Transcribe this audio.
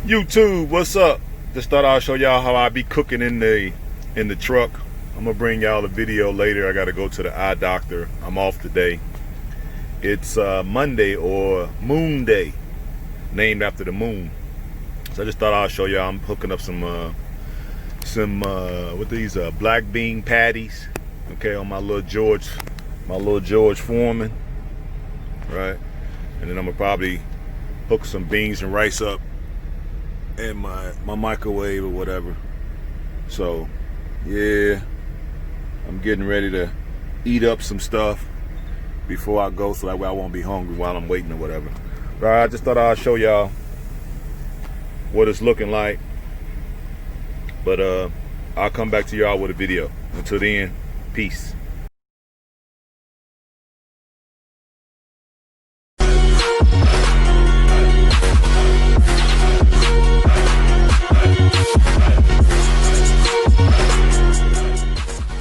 YouTube, what's up? Just thought I'll show y'all how I be cooking in the truck. I'm gonna bring y'all a video later. I gotta go to the eye doctor. I'm off today. It's Monday, or Moon Day, named after the moon. So I just thought I'll show y'all. I'm hooking up some what these black bean patties, okay, on my little George Foreman, right? And then I'm gonna probably hook some beans and rice up in my microwave or whatever. So yeah, I'm getting ready to eat up some stuff before I go, so that way I won't be hungry while I'm waiting or whatever. All right, I just thought I'd show y'all what it's looking like, but I'll come back to y'all with a video. Until then, peace.